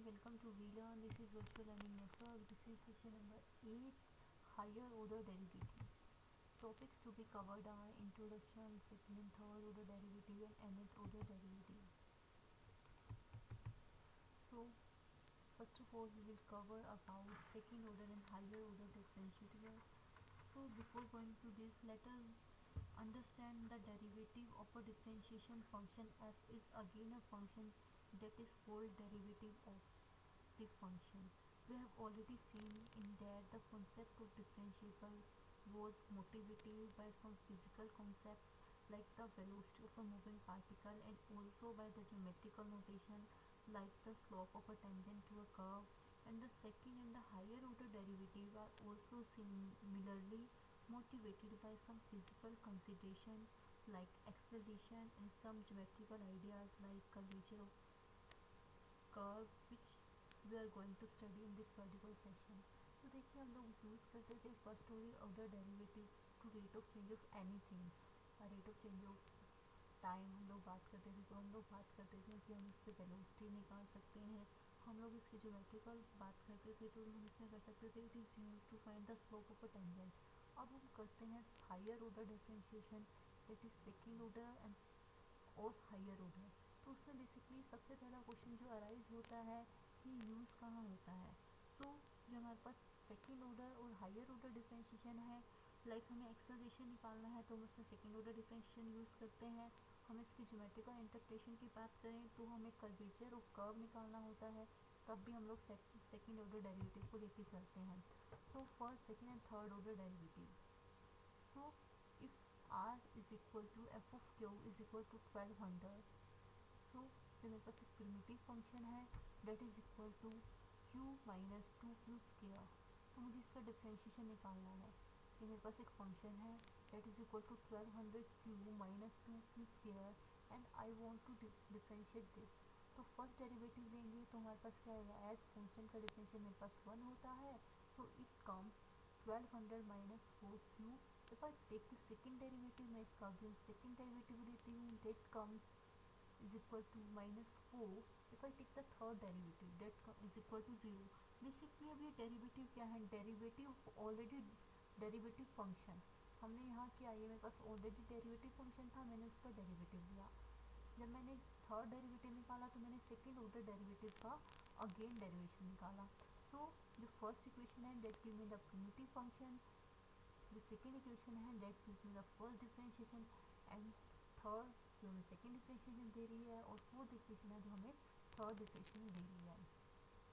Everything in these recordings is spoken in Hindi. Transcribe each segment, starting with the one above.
welcome to VLearn. This is Virtual Learning Network. This is session number 8, Higher Order Derivative. Topics to be covered are Introduction, Second and Third Order Derivative and Nth Order Derivative. So, first of all, we will cover about Second Order and Higher Order Differential. So, before going to this, let us understand the derivative of a differentiation function f is again a function that is called derivative of the function. We have already seen in that the concept of differentiable was motivated by some physical concepts like the velocity of a moving particle and also by the geometrical notation like the slope of a tangent to a curve, and the second and the higher order derivative are also similarly motivated by some physical consideration like acceleration and some geometrical ideas like curvature of curve, which we are going to study in this particular session. तो देखिए हम लोग यूज़ करते थे first order derivative two rate of change of anything, rate of change of time हम लोग बात करते थे। तो हम लोग बात करते थे कि हम इस पर वेलोसिटी निकाल सकते हैं, हम लोग इसकी ज्योमेट्रिकल बात करते थे तो हम इसमें कर सकते थे it is use to find the slope of a tangent. अब हम करते हैं higher order differentiation, that is second order and और हायर ऑर्डर। तो उसमें बेसिकली सबसे पहला क्वेश्चन जो अराइज होता है कि यूज़ कहाँ होता है। सो जो हमारे पास सेकेंड ऑर्डर और हायर ऑर्डर डिफरेंशिएशन है, लाइक हमें एक्सेलरेशन निकालना है तो हम उसमें सेकेंड ऑर्डर डिफरेंशिएशन यूज़ करते हैं। हम इसकी ज्योमेट्रिकल इंटरप्रिटेशन की बात करें तो हमें कर्वेचर और कर्व निकालना होता है, तब भी हम लोग सेकेंड ऑर्डर डेरिवेटिव को लेके चलते हैं। So first second and third order derivative. So if r is equal to f of q is equal to 1200, so जो मेरे पास एक प्रिमिटिव फंक्शन है that is equal to q minus 2q square, तो मुझे इसका डिफरेंशिएशन निकालना है। ये मेरे पास एक फंक्शन है that is equal to 1200q minus 2q square and I want to differentiate this. तो फर्स्ट डेरिवेटिव लेंगे तो हमारे पास क्या आएगा, एज कॉन्स्टेंट का डिफरेंशिएशन मेरे पास 1 होता है, so it comes 1200 minus 4q। If I take the second derivative, मैं इसका अगेन सेकेंड डेरिवेटिव लेती हूँ, that comes is equal to minus 4. if I take the third derivative, that is equal to 0. Basically अब ये डेरिवेटिव क्या है, डेरिवेटिव ऑलरेडी डेरिवेटिव फंक्शन हमने यहाँ किया, ये मेरे पास ऑलरेडी डेरिवेटिव फंक्शन था, मैंने उसका डेरिवेटिव लिया। जब मैंने थर्ड डेरिवेटिव निकाला तो मैंने सेकेंड ऑर्डर डेरिवेटिव का अगेन डेरिवेशन निकाला। सो जो फर्स्ट इक्वेशन है that give me the primitive function, जो सेकेंड इक्वेशन है that give me the first differentiation and third जो हमें सेकेंड डिफरेंशिएशन दे रही है, और फोर्थ इक्वेशन है जो हमें थर्ड डिफरेंशिएशन दे रही है।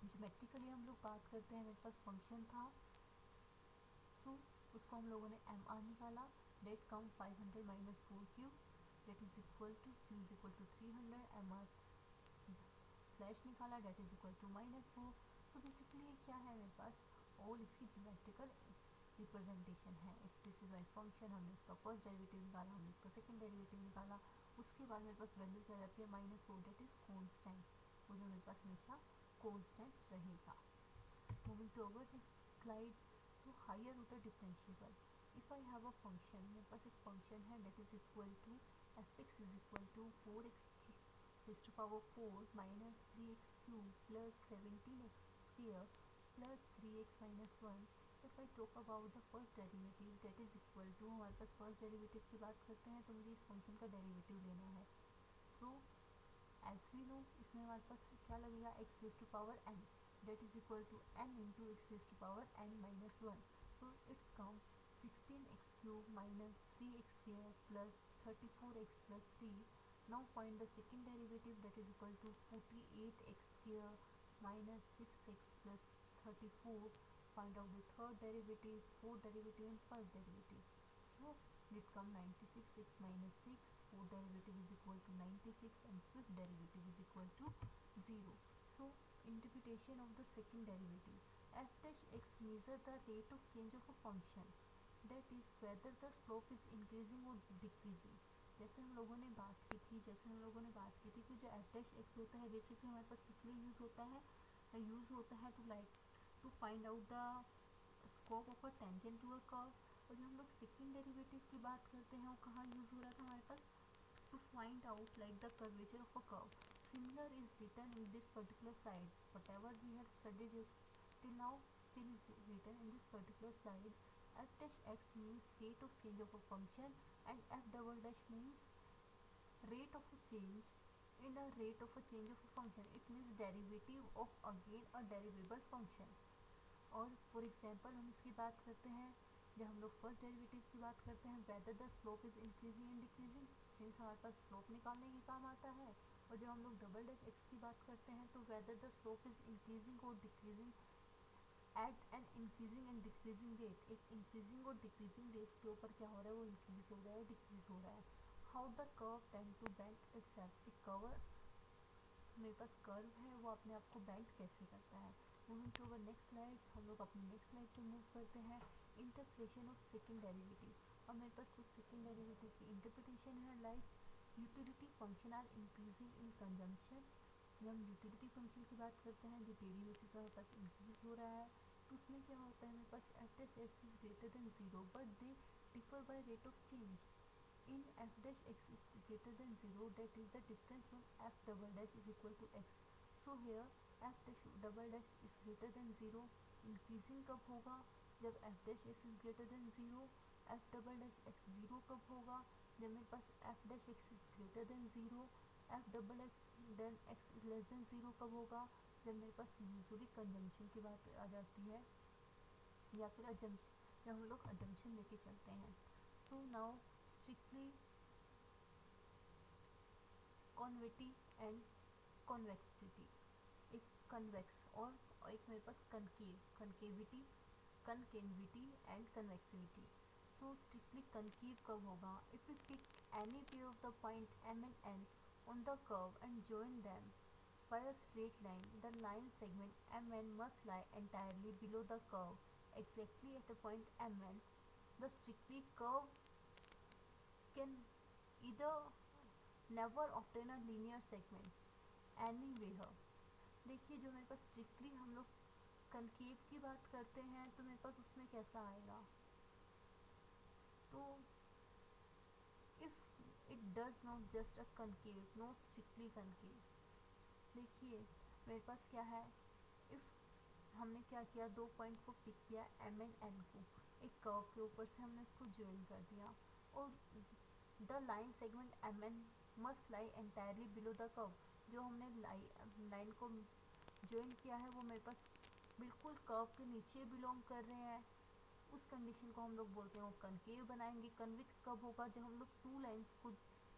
ज्योमेट्रिकली हम लोग बात करते हैं, मेरे पास फंक्शन था, सो उसको हम लोगों ने एम आर निकाला, that come 500 minus 4q that is equal to q is equal to 300, M R flash निकाला that is equal to minus 4। तो बेसिकली ये क्या है मेरे पास, और इसकी ज्योमेट्रिकल रिप्रेजेंटेशन है। If this is my function, हमने उसका फर्स्ट डेरिवेटिव निकाला, हमने उसका सेकेंड डेरिवेटिव निकाला, उसके बाद मेरे पास वैल्यू क्या जाती है माइनस 4, डेट इज कॉन्स्टेंट, वो जो मेरे पास हमेशा कॉन्स्टेंट रहेगा। Moving to our next slide. So higher order differentiable, if I have a function, मेरे पास एक फंक्शन है that is equal to F x is equal to 4x raised to power 4 minus 3x cube plus 17x square plus 3x minus 1। if I talk about the first derivative that is equal to, हमारे पास फर्स्ट डेरिवेटिव की बात करते हैं तो मुझे इस फंक्शन का डेरिवेटिव लेना है। सो एज वी नो इसमें हमारे पास क्या लगेगा, x raise to power n that is equal to n into x raise to power n minus 1। So it's come 16x cube minus 3x square plus 34x plus 3। Now find the second derivative, that is equal to 48x square minus 6x plus 34. Find out the third derivative, fourth derivative and first derivative. So it come 96x minus 6, fourth derivative is equal to 96 and fifth derivative is equal to 0. So interpretation of the second derivative, f dash x measure the rate of change of a function, that is whether the slope is increasing or decreasing। जैसे हम लोगों ने बात की थी कि जो एफ डैश एक्स होता है बेसिकली हमारे पास किस लिए यूज़ होता है, to find out the scope of a tangent to a curve. और जब हम लोग सेकेंड डेरिवेटिव की बात करते हैं वो कहाँ यूज़ हो रहा था हमारे पास, to find out like the curvature of a curve. similar is written in this particular slide. Whatever we have studied it till now still is written in this particular slide. F dash x means rate of change of a function and f double dash means rate of a change in a rate of a change of a function. It means derivative of again a derivable function. और फॉर एग्जाम्पल हम इसकी बात करते हैं, जब हम लोग फर्स्ट डेरिवेटिव की बात करते हैं weather the slope is increasing and decreasing, since हमारे पास स्लोप निकालने के काम आता है। और जब हम लोग डबल डैश एक्स की बात करते हैं तो whether the slope is increasing और decreasing at an increasing and decreasing rate, एक इंक्रीजिंग और डिक्रीजिंग रेट के ऊपर क्या हो रहा है, वो इंक्रीज हो रहा है, डिक्रीज हो रहा है। How the curve tend to bend itself, एक कवर मेरे पास कर्व है वो अपने आप को बेंड कैसे करता है। Moving to our next slide, हम लोग अपनी नेक्स्ट स्लाइड पे मूव करते हैं। इंटरप्रिटेशन ऑफ सेकंड डेरिवेटिव, और मेरे पास कुछ सेकंड डेरिवेटिव की इंटरप्रिटेशन है, like utility function are increasing in consumption. जब हम यूटिलिटी फंक्शन की बात करते हैं जो डेरिवेटिव हमारे पास इंक्रीज हो रहा है, तो उसमें क्या होता है, मेरे पास F dash x is greater than zero but they differ by rate of change. In f dash x is greater than 0, that is the difference when f double dash is equal to x. So here f dash double dash is greater than 0, increasing कब होगा, जब f dash x is greater than 0, f double dash x 0 कब होगा, जब मेरे पास f dash x is greater than 0, f double x then x is less than 0 कब होगा, जब मेरे पास यूजुअली कंजम्पशन की बात आ जाती है, या फिर अजम्पशन, जब हम लोग अजम्पशन लेके चलते हैं। So now strictly concavity and convexity, एक कन्वेक्स और एक मेरे पास concavity and convexity. So strictly concave कब होगा, if you pick any pair of the point m and n on the curve and join them by a straight line, the line segment mn must lie entirely below the curve exactly at a point mn. The strictly curve can either never obtain a linear segment anywhere। देखिए जो मेरे पास स्ट्रिक्टली हम लोग कनकेव की बात करते हैं तो मेरे पास उसमें कैसा आएगा, तो if it does not just a concave, not strictly concave. देखिए मेरे पास क्या है, इफ हमने क्या किया, दो पॉइंट को पिक किया एम एंड एन को, एक कर्व के ऊपर से हमने उसको ज्वाइन कर दिया, और the line segment M N must lie entirely below the curve, जो हमने लाइन को ज्वाइन किया है वो मेरे पास बिल्कुल कर्व के नीचे बिलोंग कर रहे हैं, उस कंडीशन को हम लोग बोलते हैं वो कनकेव बनाएंगे। कन्विक्स कब होगा, जब हम लोग टू लाइन्स को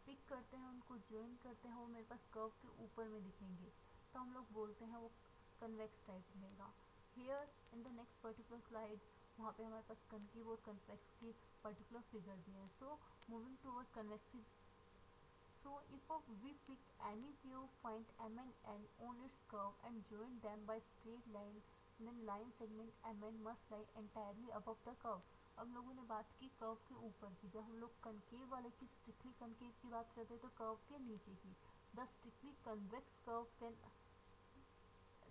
पिक करते हैं, उनको ज्वाइन करते हैं, वो मेरे पास कर्व के ऊपर में दिखेंगे, तो हम लोग बोलते हैं वो कन्वेक्स टाइप रहेगा। Here in the next particular slide, वहाँ पे हमारे पास कनकेव और कन्वेक्स की पर्टिकुलर फिगर दिए हैं। So moving toward convexity, so if we pick any few point m and n on its curve and join them by straight line, then line segment mn must lie entirely above the curve। अब लोगों ने बात की कर्व के ऊपर की, जब हम लोग कनकेव वाले की स्ट्रिक्टली कनकेव की बात करते हैं तो कर्व के नीचे की। The strictly convex curve can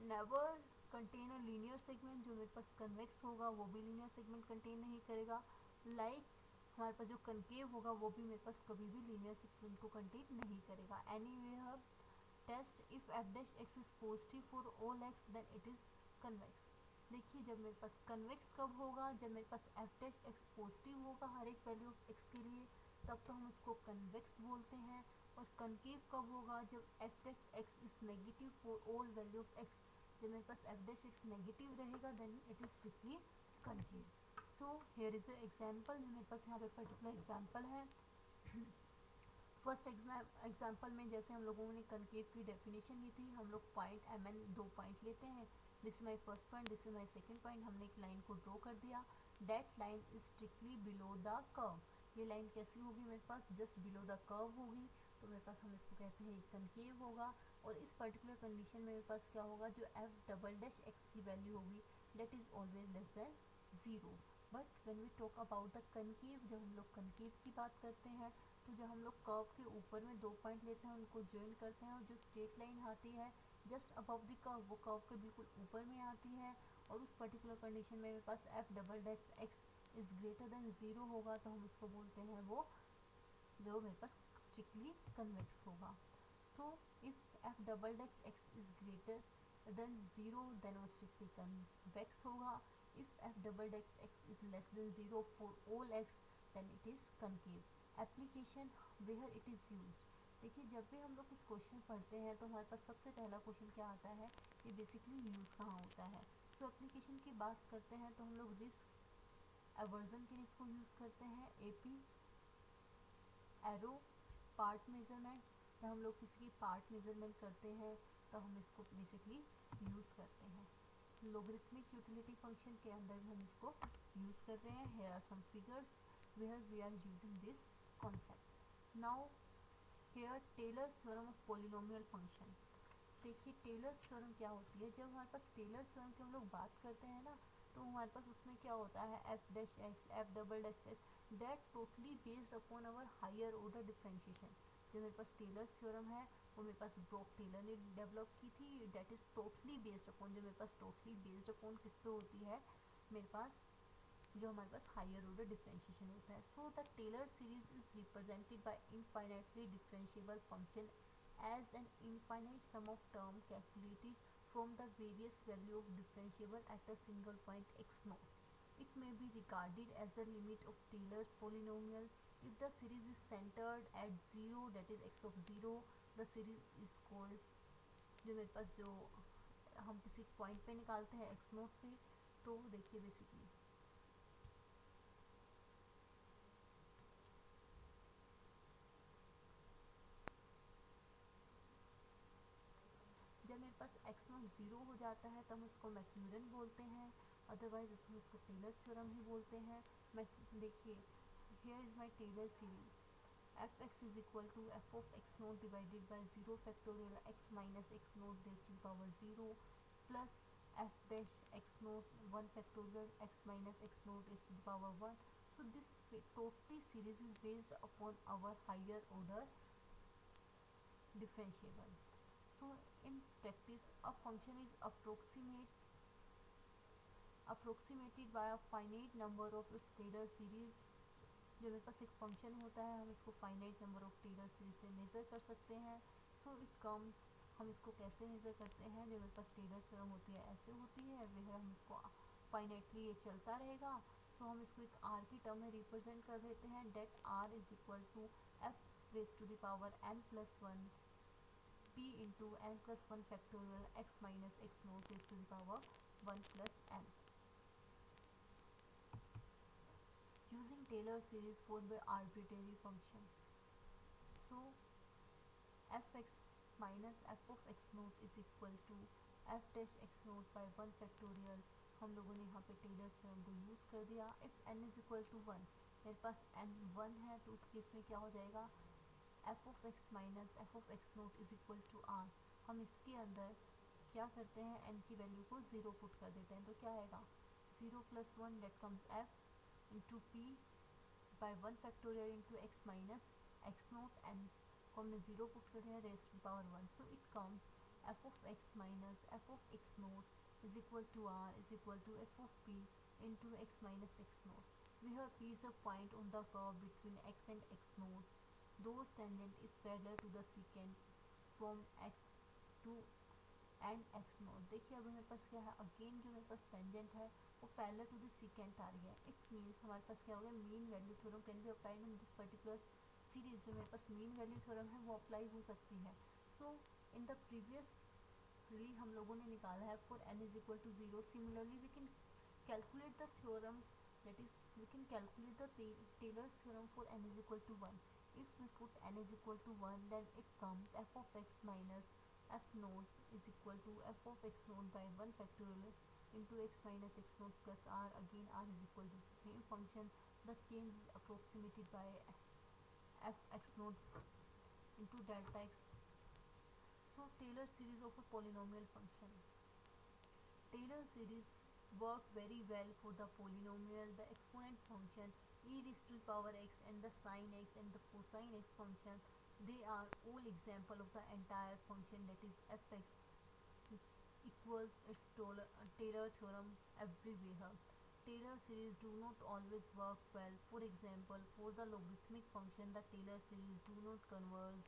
never contain a linear segment, जो मेरे पास कन्वेक्स होगा वो भी लीनियर सेगमेंट कंटेन नहीं करेगा। लाइक हमारे पास जो कनकेव होगा वो भी मेरे पास कभी भी लीनियर सेगमेंट को कंटेन नहीं करेगा। Anyway test if F dash x is positive for all X then it is convex. देखिए जब मेरे पास कन्वेक्स कब होगा, जब मेरे पास एफ डैश एक्स पॉजिटिव होगा हर एक वैल्यू ऑफ एक्स के लिए, तब तो हम इसको कन्वेक्स बोलते हैं। और कनकेव कब होगा, जब F dash x is negative for all value of X, जब मेरे पास एफ डैश एक्स नेगेटिव रहेगा then it is strictly concave. So here is the example, मेरे पास यहाँ पे पर्टिकुलर एग्जाम्पल है। फर्स्ट एग्जाम्पल में जैसे हम लोगों ने कनकेव की डेफिनेशन ली थी, हम लोग पॉइंट एम एन दो पॉइंट लेते हैं, this is my first point, this is my second point, हमने एक लाइन को ड्रॉ कर दिया, that line is strictly below the curve. ये लाइन कैसी होगी, मेरे पास जस्ट बिलो द कर्व होगी, तो मेरे पास हम इसको कहते हैं कनकेव होगा। और इस पर्टिकुलर कंडीशन में मेरे पास क्या होगा, जो एफ डबल डैश एक्स की वैल्यू होगी that is always less than zero. But when we talk about the concave, जब हम लोग कनकेव की बात करते हैं तो जब हम लोग कर्व के ऊपर में दो पॉइंट लेते हैं, उनको ज्वाइन करते हैं, और जो स्ट्रेट लाइन आती है जस्ट अबव द कर्व, वो कर्व के बिल्कुल ऊपर में आती है, और उस पर्टिकुलर कंडीशन में मेरे पास F double dash x is greater than zero होगा, तो हम इसको बोलते हैं वो जो मेरे पास स्ट्रिक्टली कन्वेक्स होगा। So if F double dash X is greater than zero then वो स्ट्रिक्टली कन्वेक्स होगा. If F double dash X is less than zero for all X then it is concave. Application where it is used. देखिए जब भी हम लोग कुछ क्वेश्चन पढ़ते हैं तो हमारे पास सबसे पहला क्वेश्चन क्या आता है, ये बेसिकली यूज़ कहाँ होता है. सो एप्लीकेशन की बात करते हैं तो हम लोग रिस्क एवर्जन के लिए इसको यूज़ करते हैं. एपी एरो पार्ट मेजरमेंट, जब हम लोग किसी की पार्ट मेजरमेंट करते हैं तो हम इसको बेसिकली यूज़ करते हैं. लोगरिथमिक यूटिलिटी फंक्शन के अंदर भी हम इसको यूज़ कर रहे हैं. Here are some figures where we are using this concept. Now here Taylor's theorem of polynomial function. देखिए टेलर्स थ्योरम क्या होती है. जब हमारे पास टेलर्स थ्योरम की हम लोग बात करते हैं ना तो हमारे पास उसमें क्या होता है, f dash x f double dash x that totally based upon our higher order differentiation. जो मेरे पास टेलर्स थ्योरम है वो मेरे पास ब्रोक टेलर ने डेवलप की थी. That is totally based upon, जो मेरे पास टोटली बेस्ड अपॉन किस पे होती है, मेरे पास जो हमारे पास हायर ऑर्डर डिफरेंशिएशन होता है. So the Taylor series is represented by infinitely differentiable function as an infinite sum of term calculated from the various value of differentiable at a single point x naught. It may be regarded as a limit of Taylor's polynomial if the series is centered at 0, that is x of 0. The series is called, जो मेरे पास जो हम किसी पॉइंट पे निकालते हैं x नोट पे. तो देखिए बेसिकली जब मेरे पास एक्स नॉट ज़ीरो हो जाता है तब हम इसको मैक्लूरन बोलते हैं, अदरवाइज हम इसको टेलर थ्योरम ही बोलते हैं. देखिए here is my Taylor series. F x is equal to F of x nought divided by zero factorial x minus x nought raise to power zero plus f dash x nought one factorial x minus x nought raise to power one. So this totally series is based upon our higher order differentiable. So in practice a function is approximated by a finite number of its Taylor series. जो मेरे पास एक फंक्शन होता है हम इसको finite number of Taylor series से मेज़र कर सकते हैं. सो इट कम्स, हम इसको कैसे मेज़र करते हैं, जो मेरे पास टेलर थ्योरम होती है ऐसे होती है, वह हम इसको फाइनाइटली ये चलता रहेगा. सो हम इसको एक आर की टर्म में रिप्रेजेंट कर देते हैं. That r is equal to f raise to the power n plus one p into n plus 1 factorial x minus x naught raised to the power 1 plus n. Using Taylor series for the arbitrary function. So fx minus f of x naught is equal to f dash x naught by 1 factorial. हम लोगों ने यहाँ पे टेलर थ्योरम को यूज़ कर दिया. If n is equal to 1, मेरे पास n 1 है तो उस केस में क्या हो जाएगा, f of x minus f of x note is equal to r. हम इसके अंदर क्या करते हैं, एन की वैल्यू को ज़ीरो पुट कर देते हैं तो क्या आएगा, zero plus one that comes f into p by one factorial into x minus x nought. N को हमने ज़ीरो पुट कर दिया raise to power one. So it comes f of x minus f of x note is equal to r is equal to F of p into x minus x nought. We have p is a point on the curve between x and x naught. Those tangent is parallel to the secant from x to and x naught. देखिए अब मेरे पास क्या है, अगेन जो मेरे पास टेंजेंट है वो पैरेलल टू द सीकेंट आ रही है. इट मीन्स हमारे पास क्या हो गया, mean value theorem can be applied in this particular series. जो मेरे पास मीन वैल्यू थ्योरम है वो अप्लाई हो सकती है. सो इन द प्रीवियसली हम लोगों ने निकाला है for n is equal to zero. Similarly we can calculate the theorem, that is we can calculate the Taylor's theorem for n is equal to 1. If we put n is equal to 1 then it comes f of x minus f naught is equal to f of x naught by 1 factorial into x minus x naught plus r. Again r is equal to the same function. The change is approximated by f x naught into delta x. So Taylor series of a polynomial function. Taylor series work very well for the polynomial, the exponent function, e raised to the power x and the sin x and the cosine x function. They are all example of the entire function, that is fx equals its Taylor theorem everywhere. Taylor series do not always work well. For example, for the logarithmic function, the Taylor series do not converge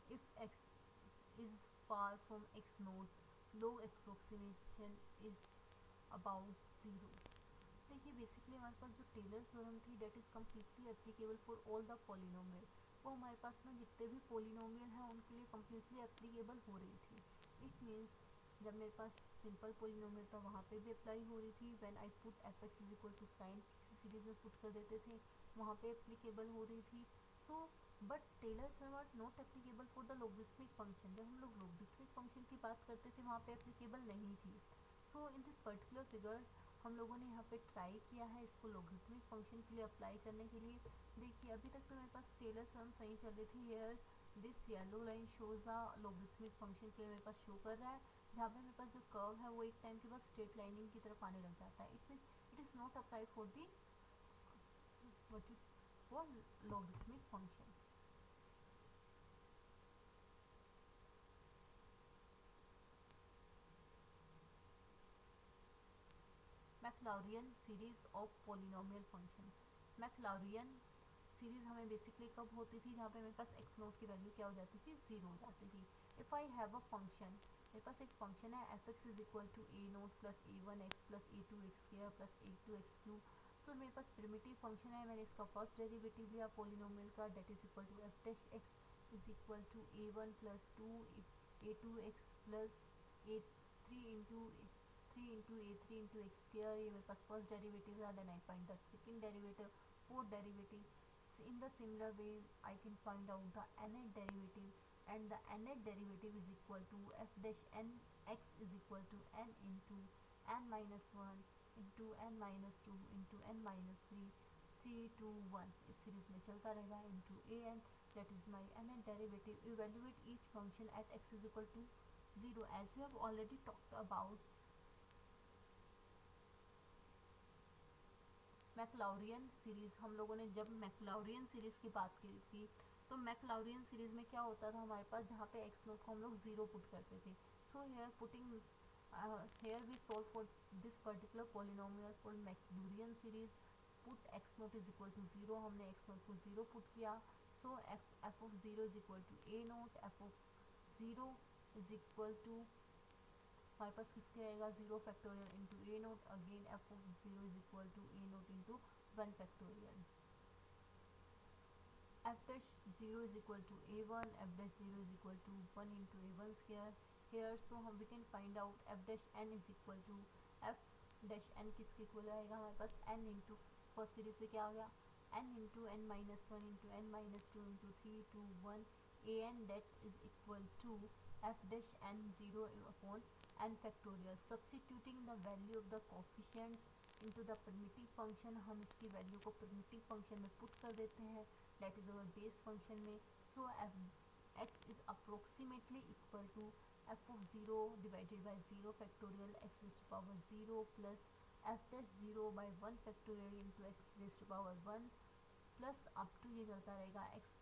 if x is far from x naught, log approximation is about 0. देखिए बेसिकली हमारे पास जो टेलर थ्योरम थी that is completely applicable for all the polynomial, वो हमारे पास में जितने भी पॉलिनोमियल हैं उनके लिए कम्प्लीटली एप्लीकेबल हो रही थी. इट मीन्स जब मेरे पास सिंपल पॉलिनोमियल था वहाँ पे भी अप्लाई हो रही थी. When I put f x is equal to sine किसी सीरीज में पुट कर देते थे वहाँ पे एप्लीकेबल हो रही थी. So but Taylor theorem are not applicable for the logarithmic function. जब हम लोग लॉगरिथमिक फंक्शन की बात करते थे वहाँ पे एप्लीकेबल नहीं थी. सो इन दिस पर्टिकुलर फिगर हम लोगों ने यहाँ पे ट्राई किया है इसको लॉगरिथमिक फंक्शन के लिए अप्लाई करने के लिए. देखिए अभी तक तो मेरे पास टेलर थ्योरम सही चल रही थी. Here this yellow line shows the logarithmic function के लिए मेरे पास शो कर रहा है, जहाँ पे मेरे पास जो कर्व है वो एक टाइम के बाद स्ट्रेट लाइनिंग की तरफ आने लग जाता है. It mean it is not apply for the what is for logarithmic function. Maclaurin series of polynomial function. Maclaurin series हमें बेसिकली कब होती थी जहाँ पे मेरे पास एक्स नोट की वैल्यू क्या हो जाती थी, जीरो हो जाती थी. If I have a function, मेरे पास एक फंक्शन है F x is equal to A naught plus A one X plus A two x square plus A two x cube. तो मेरे पास प्रिमिटिव फंक्शन है, मैंने इसका फर्स्ट डेरिवेटिव लिया पोलिनोमियल का, that is equal to F dash x is equal to A one plus two a two x plus a three into a three into x square. ये मेरे पास फर्स्ट डेरिवेटिव है. Then I find the second derivative, fourth derivative. In the similar way I can find out the nth derivative, and the nth derivative is equal to f dash n x is equal to n into n minus 1 into n minus 2 into n minus 3 3 2 1 इस सीरीज में चलता रहेगा into a n. That is my nth derivative. Evaluate each function at x is equal to 0. As we have already talked about Maclaurin series, हम लोगों ने जब मैक्लॉरियन सीरीज़ की बात की थी तो मैक्लॉरियन सीरीज़ में क्या होता था हमारे पास, जहाँ पे एक्स नोट को हम लोग ज़ीरो पुट करते थे. So here putting here we solve for this particular polynomial for Maclaurin series. Put X note is equal to zero, हमने एक्स नोट को ज़ीरो पुट किया. So F of zero is equal to A naught, F of zero is equal to हमारे पास किसके आएगा, zero factorial into A naught. Again F of zero is equal to A naught into one factorial. F dash zero is equal to A one, F dash zero is equal to one into A one square. Here so हम we can find out F dash N is equal to F dash N किसके इक्वल आएगा हमारे पास, एन इंटू फर्स्ट सीरीज से क्या हो गया, N into N minus one into N minus two into three two one. A N that is equal to F dash N zero upon n factorial. Substituting the value of the coefficients into the primitive function, हम इसकी वैल्यू को primitive function में पुट कर देते हैं, that is our base function में. So f x is approximately equal to f of 0 divided by 0 factorial x raised to power 0 plus f dash 0 by 1 factorial into x raised to power 1 plus up to ये चलता रहेगा x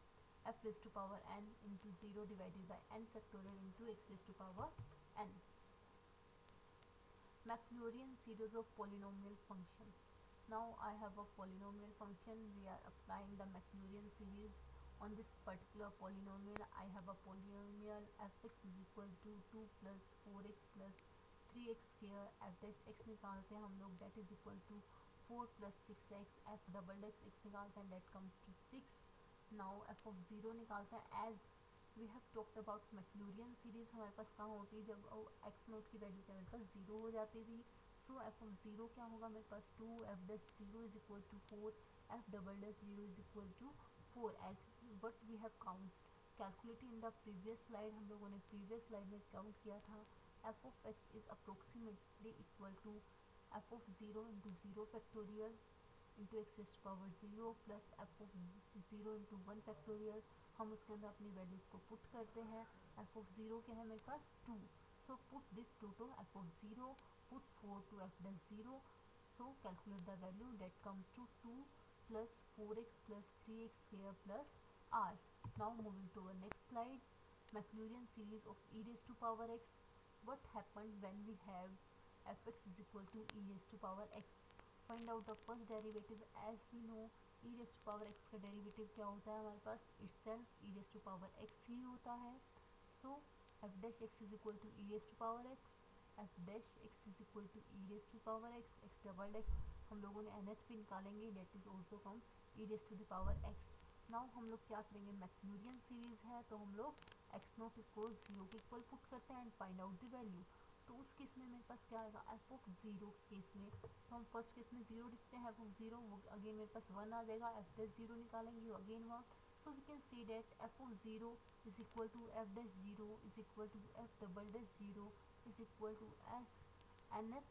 f raised to power n into 0 divided by n factorial into x raised to power n. Maclaurin series of polynomial function. Now I have a polynomial function. We are applying the Maclaurin series on this particular polynomial. I have a polynomial f(x) is equal to 2 plus 4x plus 3x square. f dash x निकालते हैं हम लोग, that is equal to 4 plus 6x. f double dash x निकालते हैं, that comes to 6. Now f of 0 निकालते हैं. As we have talked about Maclaurin series हमारे पास कहाँ होती है, जब एक्स नोट की वैल्यू क्या मेरे पास जीरो हो जाती थी. सो एफ ऑफ जीरो क्या होगा मेरे पास, two F dash zero is equal to four, F double dash zero is equal to four. As but we have count calculated in the previous slide, हम लोगों ने प्रीवियस स्लाइड में काउंट किया था. F of X is approximately equal to F of zero into zero factorial into X raise to power zero plus F of zero into one factorial. हम उसके अंदर अपनी वैल्यूज़ को पुट करते हैं. एफ ऑफ ज़ीरो क्या है मेरे पास, two. So put this to to F of zero, put four to F dash zero. So calculate the value, that comes to two plus four X plus three X square plus R. Now moving to our next slide. Maclaurin series of E raise to power X. what happened when we have fx is equal to e raised to power x. Find out the first derivative. As we know e raised to power x का डेरिवेटिव क्या होता है हमारे पास, itself e raised to power x ही होता है. So F dash x is equal to E raise to power X, F dash x is equal to E raise to power X, X double X हम लोगों ने एन एच भी निकालेंगे, that is also come E raise to the power X. Now हम लोग क्या करेंगे, मैक्यूरियन सीरीज है तो हम लोग एक्स नॉट इक्वल जीरो के इक्वल पुट करते हैं and find out the value. तो उस केस में मेरे पास क्या आएगा, एफ ऑफ जीरो केस में, तो हम फर्स्ट केस में जीरो लिखते हैं, एफ ऑफ जीरो वो अगेन मेरे पास वन आ जाएगा, एफ डैश जीरो निकालेंगे again one. So we can see that f of zero is equal to F dash zero is equal to f double dash zero is equal to f n f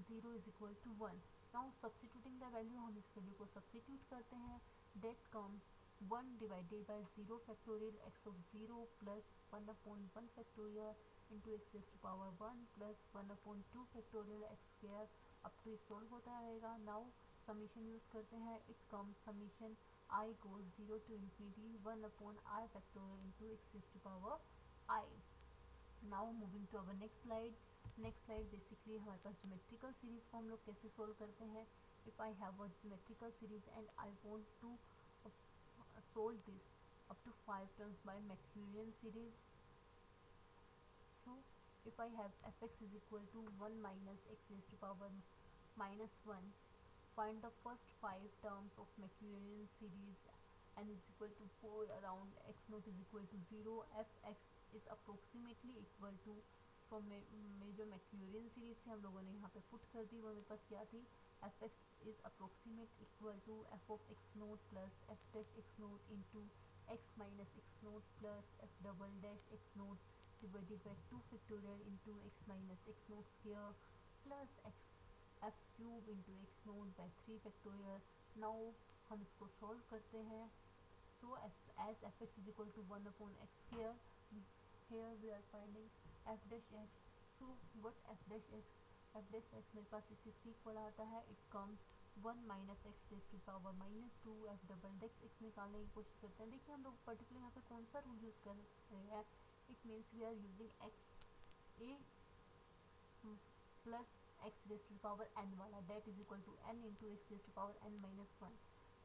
zero is equal to one. Now substituting the value, हम इस वैल्यू को सब्सटीट्यूट करते हैं, that comes one divided by zero factorial x of zero plus one upon one factorial into x raise to power one plus one upon two factorial x square up to solve होता रहेगा। नाउ समीशन यूज़ करते हैं, it comes summation i goes zero to infinity one upon i factorial into x raise to power i. Now moving to our next slide. Next slide basically हमारे पास ज्योमेट्रिकल सीरीज को हम लोग कैसे सोल्व करते हैं। If I have a geometrical series and I want to solve this up to 5 terms by Maclaurin series. So if I have fx is equal to 1 minus x raised to power minus 1, find the first 5 terms of Maclaurin series and is equal to 4 around x naught is equal to 0, fx is approximately equal to from जो Maclaurin series थी हम लोगों ने यहाँ पे पुट कर दी, वो मेरे पास क्या थी, fx is approximate equal to f of x naught plus f dash x naught into x minus x naught plus f double dash x naught divided by 2 factorial into x minus x naught square plus x f cube into x naught by 3 factorial। now हम इसको सॉल्व करते हैं। so as fx is equal to 1 upon x square, here we are finding f dash x। so what f dash x, f dash x मेरे पास किसके इक्वल आता है, it comes 1 minus x raise to power minus two, f double dash x निकालने की कोशिश करते हैं। देखिए हम लोग पर्टिकुलर यहाँ पे कौन सा रूल यूज़ कर रहे हैं, it means we are using X A plus X raise to power N वाला, that is equal to N into x raise to power N minus one.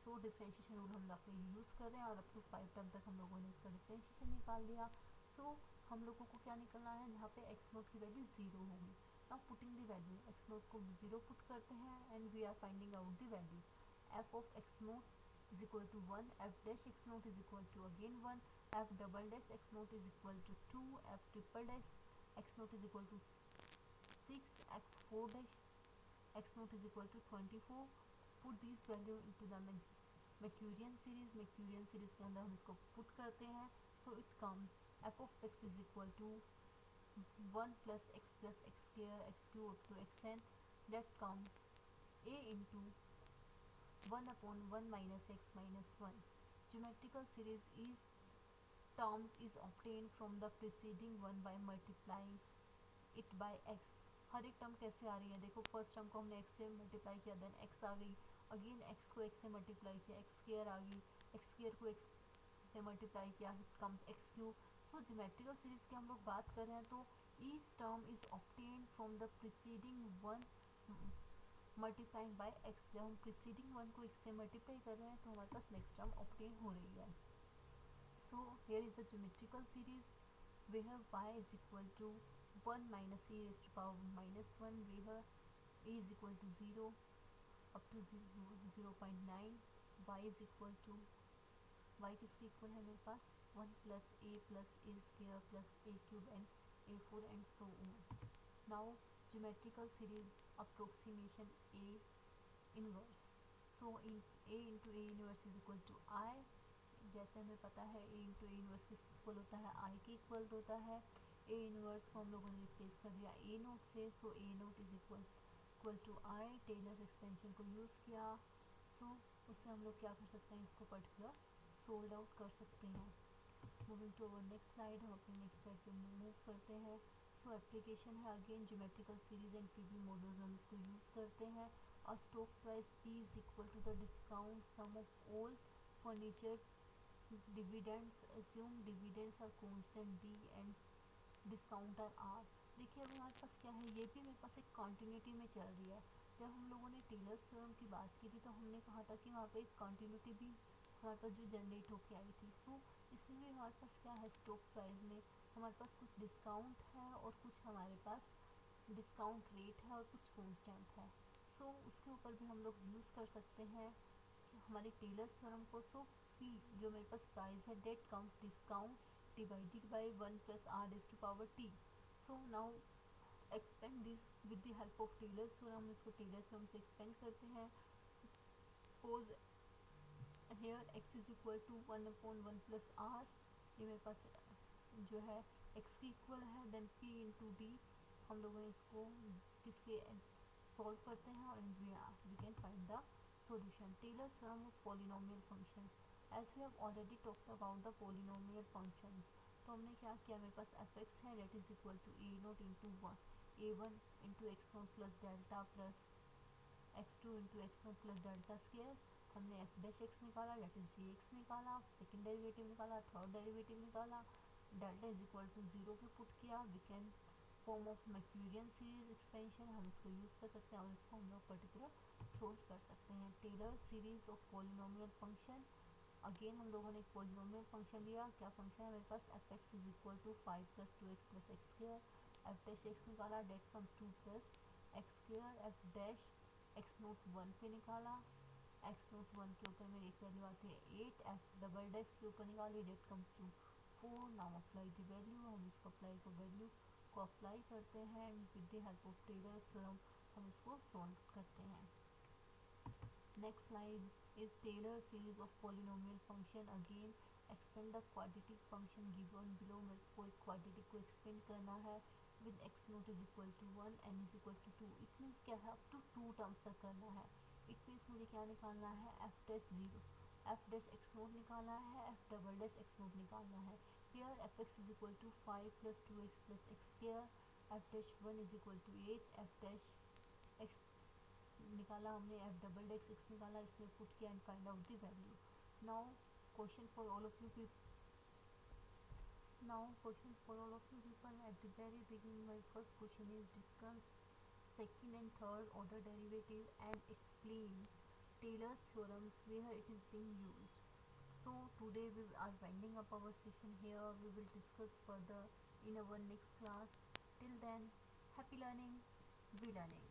So differentiation rule हम लोग यूज़ कर रहे हैं और अप टू 5 टर्म तक हम लोगों ने उसका डिफ्रेंशिएशन निकाल दिया। सो हम लोगों को क्या निकलना है, यहाँ पे एक्स नोट की वैल्यू ज़ीरो होगी। Now putting the value, x note को ज़ीरो पुट करते हैं and we are finding out the value, f of x nought is equal to 1, f dash x naught is equal to again 1, f double dash x naught is equal to 2, f triple dash x naught is equal to 6, x 4 dash x naught is equal to 24। put these value into the Maclaurin series, Maclaurin series के अंदर हम इसको पुट करते हैं। so it comes f of x is equal to 1 plus x square x cube up to xn, that comes a into 1 upon 1 minus x minus 1। geometrical series is terms is obtained from the preceding one by multiplying it by x। हर एक टर्म कैसे आ रही है, देखो फर्स्ट टर्म को हमने x से मल्टीप्लाई किया, देन x आ गई, अगेन x को x से मल्टीप्लाई किया, x स्क्वायर आ गई, x स्क्वायर को x से मल्टीप्लाई किया, कम्स x क्यूब। सो ज्योमेट्रिकल सीरीज की हम लोग बात कर रहे हैं तो each term is obtained from the preceding one multiplying by x. जब हम प्रीसीडिंग वन को x से मल्टीप्लाई कर रहे हैं तो हमारे पास नेक्स्ट टर्म ऑब्टेन हो रही है। So here is the geometrical series where y is equal to 1 minus e raised to power minus 1, where a is equal to 0 up to 0.9, y is equal to y किसके इक्वल है मेरे पास 1 plus a square plus a cube and a4 and so on। now geometrical series approximation a inverse। so in a into a inverse is equal to I, जैसे हमें पता है a इंटू ए इनवर्स किसके इक्वल होता है, आई के इक्वल होता है। ए इनवर्स को हम लोगों ने रिप्लेस कर दिया ए नोट से, so A naught is equal to I, Taylor expansion को यूज़ किया। सो उससे हम लोग क्या कर सकते हैं, इसको पर्टिकुलर सोल्ड आउट कर सकते हैं। Moving to our next slide, हम अपने नेक्स्ट स्लाइड पे मूव करते हैं। सो एप्लीकेशन है again geometrical series and PV models, हम इसको यूज़ करते हैं। और stock price p is equal to the discount sum of all future dividends, assume dividends are constant d and discount are r। देखिए अभी हमारे पास क्या है, ये भी मेरे पास एक कॉन्टिन्यूटी में चल रही है। जब हम लोगों ने टेलर्स थ्योरम की बात की थी तो हमने कहा था कि वहाँ पे एक कॉन्टिन्यूटी भी हमारे पास जो जनरेट होके आई थी। सो इसमें भी हमारे पास क्या है, स्टॉक प्राइस में हमारे पास कुछ डिस्काउंट है और कुछ हमारे पास डिस्काउंट रेट है और कुछ कांस्टेंट है। सो उसके ऊपर भी हम लोग यूज़ कर सकते हैं हमारे टेलर्स थ्योरम को। सो पी जो मेरे पास प्राइस है that comes discount divided by 1 plus r raise to power t. So now expand this with the help of Taylor's theorem, हम इसको टेलर्स थ्योरम से एक्सपेंड करते हैं। Suppose here x is equal to 1/1 plus r, ये मेरे पास जो है x की इक्वल है, देन p इंटू डी। हम लोगों इसको किसके सॉल्व करते हैं और we can find the solution. Taylor's theorem of polynomial functions. As we have already talked about the polynomial functions, तो हमने क्या किया, मेरे पास fx है that is equal to a naught into a1 into X naught plus delta plus x2 into X naught plus delta square. हमने एफ डैश एक्स निकाला डेट इज जी एक्स निकाला, सेकेंड डेरिवेटिव निकाला, थर्ड डेरिवेटिव निकाला, delta is equal to zero पे पुट किया। We can form of Maclaurin series expansion, हम इसको यूज़ कर सकते हैं और इसको हम लोग पर्टिकुलर सोल्व कर सकते हैं। Taylor series of polynomial function, again हम लोगों ने एक पॉलिनोमियल फंक्शन लिया। क्या फंक्शन है मेरे पास, F x is equal to 5 plus 2x plus X square. F dash X निकाला that comes 2 plus X square. F dash x naught 1 पे निकाला, एक्स नोट 1 के ऊपर मेरी एक वैल्यू आती है 8। एफ डबल डैश के ऊपर निकाली that comes to 4। Now apply the value, हम इसको अप्लाई को वैल्यू को अप्लाई करते हैं and with the help of Taylor's theorem हम इसको सॉल्व करते हैं। Next slide is Taylor series of polynomial function. Again expand the quadratic function given below। मेरे को एक quadratic को expand करना है with x note is equal to 1 n is equal to 2। it means क्या है, up to 2 टर्म्स तक करना है। it means मुझे क्या निकालना है, f dash 0 f dash x note निकालना है, f double dash x note निकालना है। here f x is equal to 5 plus 2x plus x square। f dash 1 is equal to 8। f dash x निकाला हमने, एफ डबल डेक्स एक्स निकाला, इसमें पुट किया and find out the value. Now question for all of you people at the very beginning my first question is discuss second and third order derivative and explain Taylor's theorems where it is being used. So today we are winding up our session here. We will discuss further in our next class. Till then, happy learning, be learning.